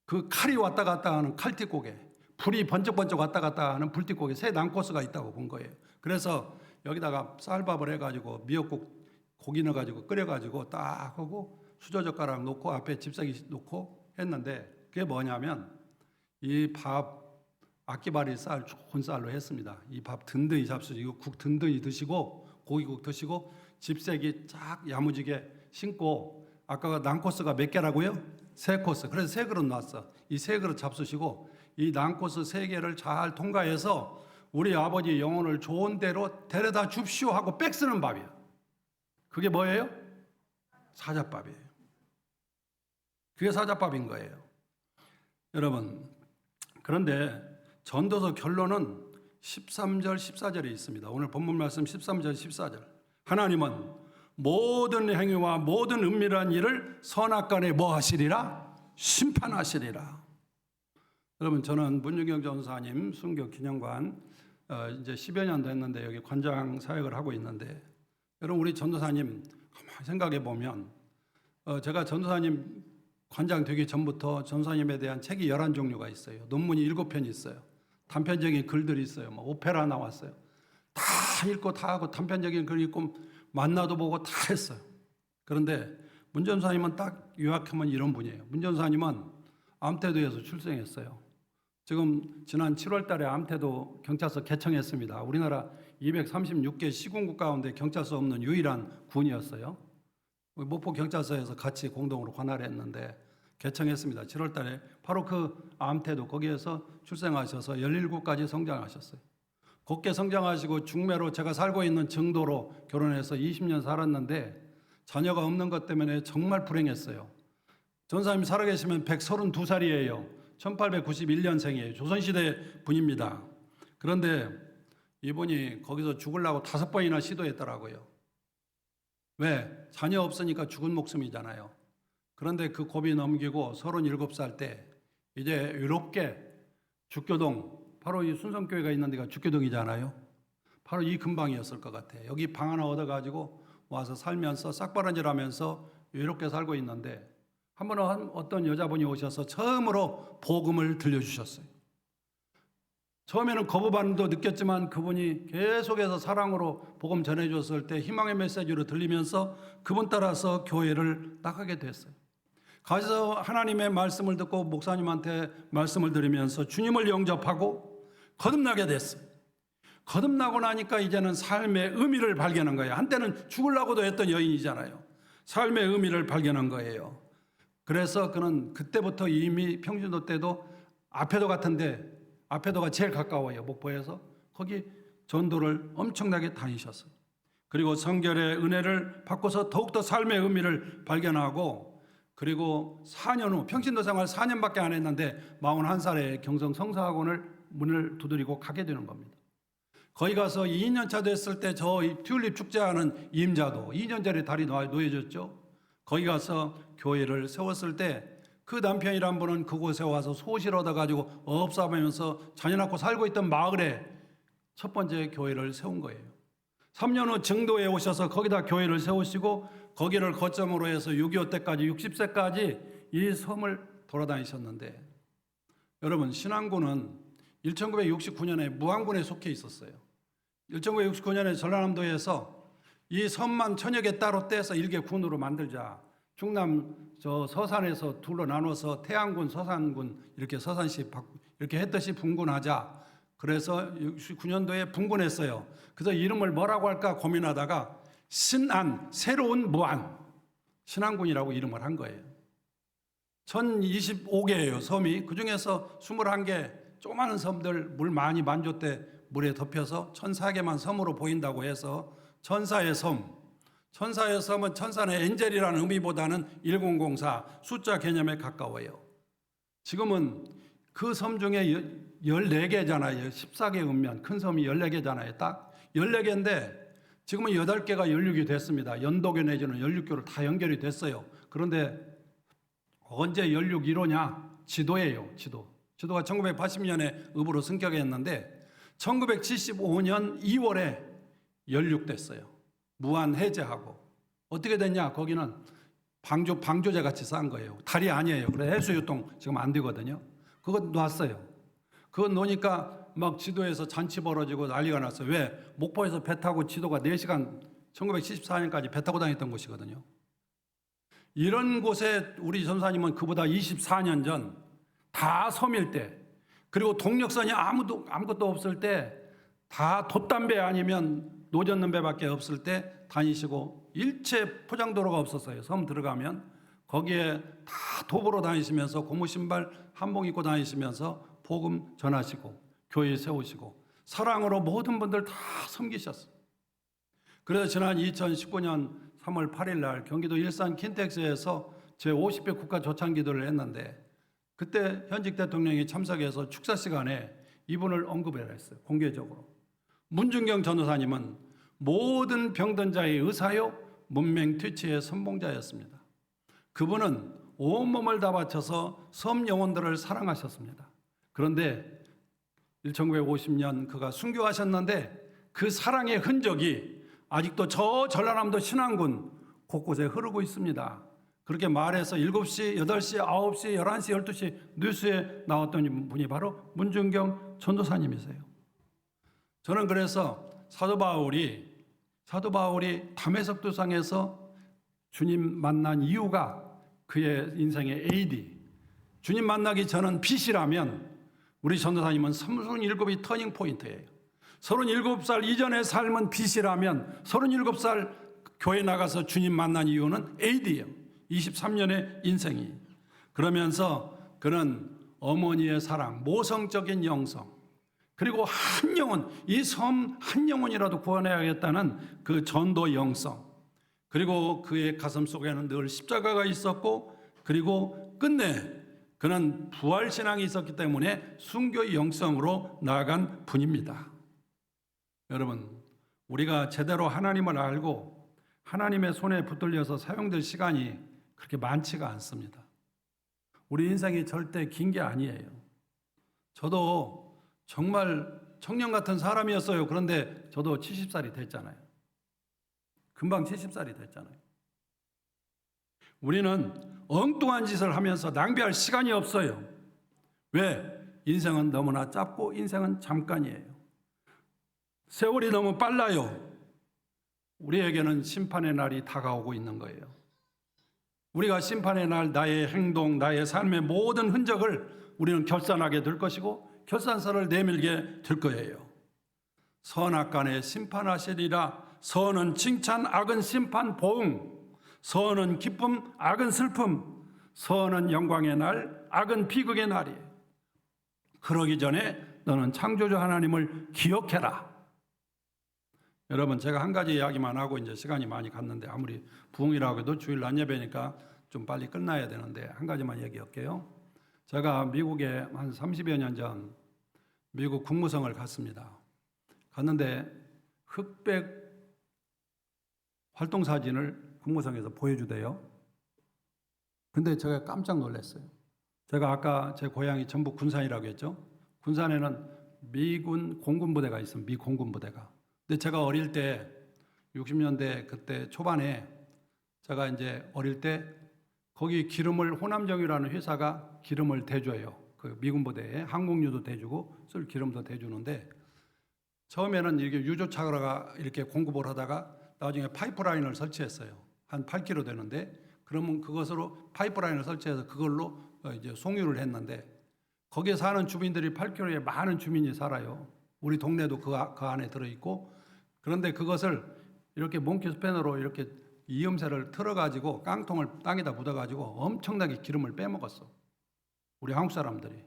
그 칼이 왔다 갔다 하는 칼띠고개. 불이 번쩍번쩍 왔다 갔다 하는 불띠고개. 3 난코스가 있다고 본 거예요. 그래서 여기다가 쌀밥을 해가지고 미역국 고기 넣어가지고 끓여가지고 딱 하고 수저젓가락 놓고 앞에 집사기 놓고 했는데 그게 뭐냐면 이 밥 아끼바리 쌀 좋은 쌀로 했습니다. 이 밥 든든히 잡수시고 국 든든히 드시고 고기국 드시고 집세기 쫙 야무지게 심고 아까 난코스가 몇 개라고요? 3코스. 그래서 3그릇 놨어. 이 3그릇 잡수시고 이 난코스 3개를 잘 통과해서 우리 아버지 영혼을 좋은 데로 데려다 줍시오 하고 백 쓰는 밥이야. 그게 뭐예요? 사자밥이에요. 그게 사자밥인 거예요. 여러분, 그런데 전도서 결론은 13절, 14절에 있습니다. 오늘 본문 말씀 13절, 14절. 하나님은 모든 행위와 모든 은밀한 일을 선악간에 뭐 하시리라? 심판하시리라. 여러분, 저는 문유경 전사님 순교 기념관 이제 10여 년 됐는데 여기 관장 사역을 하고 있는데 여러분 우리 전도사님 가만히 생각해 보면 제가 전도사님 관장 되기 전부터 전도사님에 대한 책이 11종류가 있어요. 논문이 7편이 있어요. 단편적인 글들이 있어요. 뭐 오페라 나왔어요. 다 읽고 다 하고 단편적인 글 읽고 만나도 보고 다 했어요. 그런데 문 전사님은 딱 요약하면 이런 분이에요. 문 전사님은 암태도에서 출생했어요. 지금 지난 7월 달에 암태도 경찰서 개청했습니다. 우리나라 236개 시군구 가운데 경찰서 없는 유일한 군이었어요. 목포 경찰서에서 같이 공동으로 관할을 했는데 개청했습니다. 7월 달에 바로 그 암태도 거기에서 출생하셔서 17까지 성장하셨어요. 곱게 성장하시고 중매로 제가 살고 있는 정도로 결혼해서 20년 살았는데 자녀가 없는 것 때문에 정말 불행했어요. 전사님이 살아계시면 132살이에요. 1891년생이에요. 조선시대 분입니다. 그런데 이분이 거기서 죽으려고 5번이나 시도했더라고요. 왜? 자녀 없으니까 죽은 목숨이잖아요. 그런데 그 고비 넘기고 37살 때 이제 외롭게 죽교동, 바로 이 순성교회가 있는 데가 죽교동이잖아요. 바로 이 근방이었을 것 같아요. 여기 방 하나 얻어가지고 와서 살면서 싹바라지하면서 외롭게 살고 있는데 한 번은 어떤 여자분이 오셔서 처음으로 복음을 들려주셨어요. 처음에는 거부반응도 느꼈지만 그분이 계속해서 사랑으로 복음 전해줬을 때 희망의 메시지로 들리면서 그분 따라서 교회를 나가게 됐어요. 가서 하나님의 말씀을 듣고 목사님한테 말씀을 들으면서 주님을 영접하고 거듭나게 됐어요. 거듭나고 나니까 이제는 삶의 의미를 발견한 거예요. 한때는 죽으려고도 했던 여인이잖아요. 삶의 의미를 발견한 거예요. 그래서 그는 그때부터 이미 평신도 때도 아페도 같은데 아페도가 제일 가까워요. 목포에서. 거기 전도를 엄청나게 다니셨어요. 그리고 성결의 은혜를 받고서 더욱더 삶의 의미를 발견하고 그리고 4년 후 평신도 생활 4년밖에 안 했는데 41살에 경성 성사학원을 문을 두드리고 가게 되는 겁니다. 거기 가서 2년차 됐을 때 저 튤립 축제하는 임자도 2년 전에 다리 놓여졌죠. 거기 가서 교회를 세웠을 때 그 남편이란 분은 그곳에 와서 소실 얻어가지고 어업사하면서 자녀 낳고 살고 있던 마을에 첫 번째 교회를 세운 거예요. 3년 후 정도에 오셔서 거기다 교회를 세우시고 거기를 거점으로 해서 6.25 때까지 60세까지 이 섬을 돌아다니셨는데 여러분 신안군은 1969년에 무안군에 속해 있었어요. 1969년에 전라남도에서 이 섬만 천여 개 따로 떼서 일개 군으로 만들자. 충남 저 서산에서 둘로 나눠서 태안군, 서산군 이렇게 서산시 이렇게 했듯이 분군하자. 그래서 69년도에 분군했어요. 그래서 이름을 뭐라고 할까 고민하다가 신안, 새로운 무안, 신안군이라고 이름을 한 거예요. 1025개예요, 섬이. 그중에서 21개 조그마한 섬들 물 많이 만조 때 물에 덮여서 1004개만 섬으로 보인다고 해서 천사의 섬. 천사의 섬은 천사는 엔젤이라는 의미보다는 1004 숫자 개념에 가까워요. 지금은 그 섬 중에 14개잖아요. 14개 읍면 큰 섬이 14개잖아요. 딱 14개인데 지금은 8개가 연륙이 됐습니다. 연도교 내지는 연륙교를 다 연결이 됐어요. 그런데 언제 연륙 1호냐? 지도예요. 지도가 1980년에 읍으로 승격했는데 1975년 2월에 연륙됐어요. 무한 해제하고. 어떻게 됐냐? 거기는 방조제 같이 싼 거예요. 달이 아니에요. 그래서 해수유통 지금 안 되거든요. 그거 놨어요. 그거 놓으니까 막 지도에서 잔치 벌어지고 난리가 났어요. 왜? 목포에서 배 타고 지도가 4시간 1974년까지 배 타고 다녔던 곳이거든요. 이런 곳에 우리 전사님은 그보다 24년 전 다 섬일 때, 그리고 동력선이 아무것도 없을 때, 다 돛담배 아니면 노젓는 배밖에 없을 때 다니시고, 일체 포장도로가 없었어요. 섬 들어가면 거기에 다 도보로 다니시면서 고무신발 한복 입고 다니시면서 복음 전하시고 교회 세우시고 사랑으로 모든 분들 다 섬기셨어요. 그래서 지난 2019년 3월 8일 날 경기도 일산 킨텍스에서 제50회 국가 조창 기도를 했는데, 그때 현직 대통령이 참석해서 축사 시간에 이분을 언급을 했어요. 공개적으로. 문준경 전도사님은 모든 병든 자의 의사요 문맹 퇴치의 선봉자였습니다. 그분은 온몸을 다 바쳐서 섬 영혼들을 사랑하셨습니다. 그런데 1950년 그가 순교하셨는데 그 사랑의 흔적이 아직도 저 전라남도 신안군 곳곳에 흐르고 있습니다. 그렇게 말해서 7시, 8시, 9시, 11시, 12시 뉴스에 나왔던 분이 바로 문준경 전도사님이세요. 저는 그래서 사도 바울이 담에석 도상에서 주님 만난 이유가 그의 인생의 AD, 주님 만나기 전은 빛이라면 우리 전도사님은 37이 터닝 포인트예요. 37살 이전의 삶은 빛이라면 37살 교회 나가서 주님 만난 이유는 AD예요. 23년의 인생이. 그러면서 그는 어머니의 사랑, 모성적인 영성, 그리고 한 영혼, 이 섬 한 영혼이라도 구원해야겠다는 그 전도 영성, 그리고 그의 가슴 속에는 늘 십자가가 있었고, 그리고 끝내 그는 부활신앙이 있었기 때문에 순교의 영성으로 나아간 분입니다. 여러분, 우리가 제대로 하나님을 알고 하나님의 손에 붙들려서 사용될 시간이 그렇게 많지가 않습니다. 우리 인생이 절대 긴 게 아니에요. 저도 정말 청년 같은 사람이었어요. 그런데 저도 70살이 됐잖아요. 금방 70살이 됐잖아요. 우리는 엉뚱한 짓을 하면서 낭비할 시간이 없어요. 왜? 인생은 너무나 짧고 인생은 잠깐이에요. 세월이 너무 빨라요. 우리에게는 심판의 날이 다가오고 있는 거예요. 우리가 심판의 날 나의 행동, 나의 삶의 모든 흔적을 우리는 결산하게 될 것이고 결산서를 내밀게 될 거예요. 선악간에 심판하시리라. 선은 칭찬, 악은 심판, 보응. 선은 기쁨, 악은 슬픔. 선은 영광의 날, 악은 비극의 날이에요. 그러기 전에 너는 창조주 하나님을 기억해라. 여러분, 제가 한 가지 이야기만 하고 이제 시간이 많이 갔는데, 아무리 부흥이라고 해도 주일 낮 예배니까 좀 빨리 끝나야 되는데 한 가지만 얘기할게요. 제가 미국에 한 30여 년 전 미국 국무성을 갔습니다. 갔는데 흑백 활동 사진을 국무성에서 보여주대요. 근데 제가 깜짝 놀랐어요. 제가 아까 제 고향이 전북 군산이라고 했죠. 군산에는 미군 공군부대가 있습니다. 미 공군부대가. 근데 제가 어릴 때 60년대 그때 초반에 제가 이제 어릴 때 거기 기름을 호남정유라는 회사가 기름을 대줘요. 그 미군 부대에 항공유도 대주고 쓸 기름도 대주는데, 처음에는 이렇게 유조차가 이렇게 공급을 하다가 나중에 파이프라인을 설치했어요. 한 8km 되는데, 그러면 그것으로 파이프라인을 설치해서 그걸로 이제 송유를 했는데, 거기에 사는 주민들이 8km에 많은 주민이 살아요. 우리 동네도 그 안에 들어있고. 그런데 그것을 이렇게 몽키 스패너로 이렇게 이음새를 틀어가지고 깡통을 땅에다 묻어가지고 엄청나게 기름을 빼먹었어. 우리 한국 사람들이.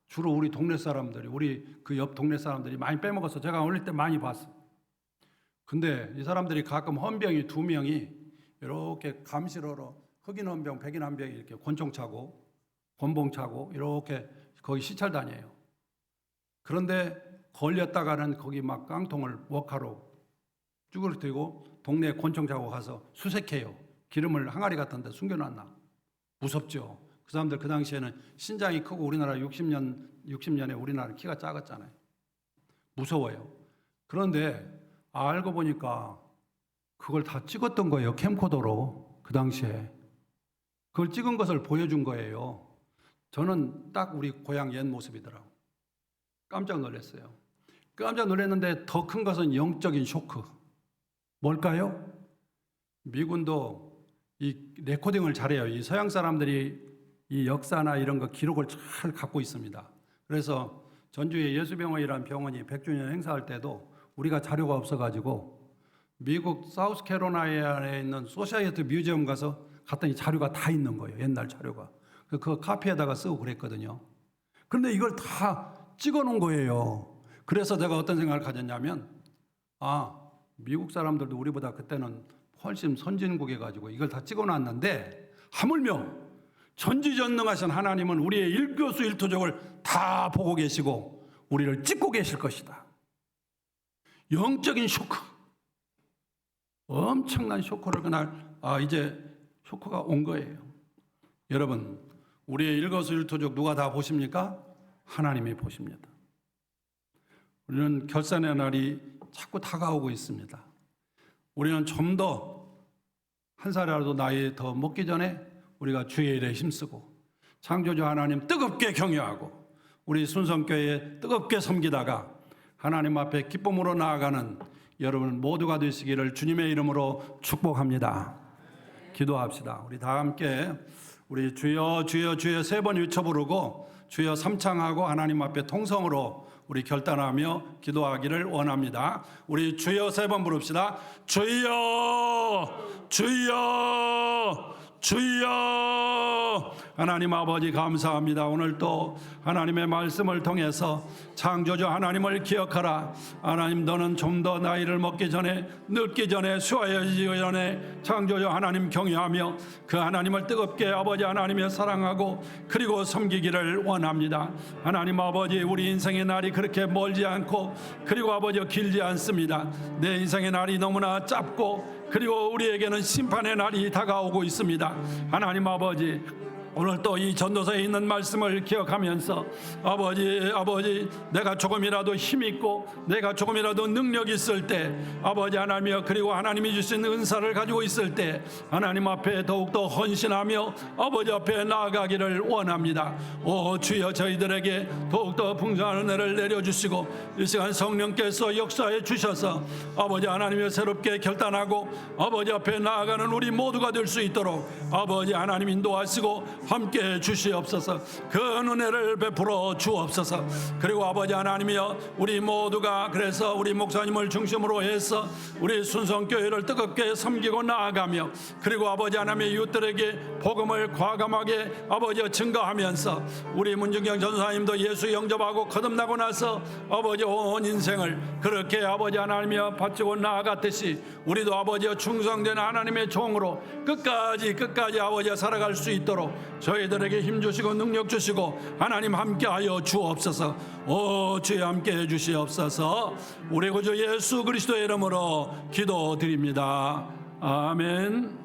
주로 우리 동네 사람들이, 우리 그 옆 동네 사람들이 많이 빼먹어서 제가 어릴 때 많이 봤어. 근데 이 사람들이 가끔 헌병이 2명이 이렇게 감시로로 흑인 헌병, 백인 헌병이 이렇게 권총 차고 권봉 차고 이렇게 거기 시찰 다녀요. 그런데 걸렸다가는 거기 막 깡통을 워카로 쭈그러뜨리고 동네에 권총 차고 가서 수색해요. 기름을 항아리 같은 데 숨겨놨나. 무섭죠. 그 사람들 그 당시에는 신장이 크고 우리나라 60년에 우리나라 키가 작았잖아요. 무서워요. 그런데 알고 보니까 그걸 다 찍었던 거예요. 캠코더로. 그 당시에. 그걸 찍은 것을 보여준 거예요. 저는 딱 우리 고향 옛 모습이더라고. 깜짝 놀랐어요. 깜짝 놀랐는데 더 큰 것은 영적인 쇼크. 뭘까요? 미군도 이 레코딩을 잘해요. 이 서양 사람들이 이 역사나 이런 거 기록을 잘 갖고 있습니다. 그래서 전주에 예수병원이라는 병원이 100주년 행사할 때도 우리가 자료가 없어가지고 미국 사우스캐롤라이나에 있는 소시아이트 뮤지엄 가서 갔더니 자료가 다 있는 거예요. 옛날 자료가. 그 카피에다가 쓰고 그랬거든요. 그런데 이걸 다 찍어 놓은 거예요. 그래서 제가 어떤 생각을 가졌냐면, 미국 사람들도 우리보다 그때는 훨씬 선진국에 가지고 이걸 다 찍어 놨는데, 하물며 전지전능하신 하나님은 우리의 일교수일투족을 다 보고 계시고 우리를 찍고 계실 것이다. 영적인 쇼크. 엄청난 쇼크를 그날, 이제 쇼크가 온 거예요. 여러분, 우리의 일거수일투족 누가 다 보십니까? 하나님이 보십니다. 우리는 결산의 날이 자꾸 다가오고 있습니다. 우리는 좀 더 한 살이라도 나이 더 먹기 전에 우리가 주의 일에 힘쓰고 창조주 하나님 뜨겁게 경외하고 우리 순성교회에 뜨겁게 섬기다가 하나님 앞에 기쁨으로 나아가는 여러분 모두가 되시기를 주님의 이름으로 축복합니다. 기도합시다. 우리 다 함께 우리 주여 주여 주여 3번 외쳐 부르고 주여 삼창하고 하나님 앞에 통성으로 우리 결단하며 기도하기를 원합니다. 우리 주여 3번 부릅시다. 주여 주여 주여. 하나님 아버지 감사합니다. 오늘 또 하나님의 말씀을 통해서 창조주 하나님을 기억하라. 하나님 너는 좀 더 나이를 먹기 전에 늙기 전에 수하여지기 전에 창조주 하나님 경외하며 그 하나님을 뜨겁게 아버지 하나님의 사랑하고 그리고 섬기기를 원합니다. 하나님 아버지 우리 인생의 날이 그렇게 멀지 않고 그리고 아버지 길지 않습니다. 내 인생의 날이 너무나 짧고 그리고 우리에게는 심판의 날이 다가오고 있습니다. 하나님 아버지 오늘 또 이 전도서에 있는 말씀을 기억하면서 아버지 내가 조금이라도 힘있고 내가 조금이라도 능력이 있을 때 아버지 하나님이여 그리고 하나님이 주신 은사를 가지고 있을 때 하나님 앞에 더욱더 헌신하며 아버지 앞에 나아가기를 원합니다. 오 주여 저희들에게 더욱더 풍성한 은혜를 내려주시고 이 시간 성령께서 역사해 주셔서 아버지 하나님의 새롭게 결단하고 아버지 앞에 나아가는 우리 모두가 될 수 있도록 아버지 하나님 인도하시고 함께 주시옵소서. 그 은혜를 베풀어 주옵소서. 그리고 아버지 하나님이여 우리 모두가 그래서 우리 목사님을 중심으로 해서 우리 순성교회를 뜨겁게 섬기고 나아가며 그리고 아버지 하나님의 이웃들에게 복음을 과감하게 아버지 증거하면서 우리 문중경 전사님도 예수 영접하고 거듭나고 나서 아버지 온 인생을 그렇게 아버지 하나님이여 바치고 나아갔듯이 우리도 아버지여 충성된 하나님의 종으로 끝까지 아버지여 살아갈 수 있도록 저희들에게 힘 주시고 능력 주시고 하나님 함께하여 주옵소서. 오 주여 함께해 주시옵소서. 우리 구주 예수 그리스도의 이름으로 기도드립니다. 아멘.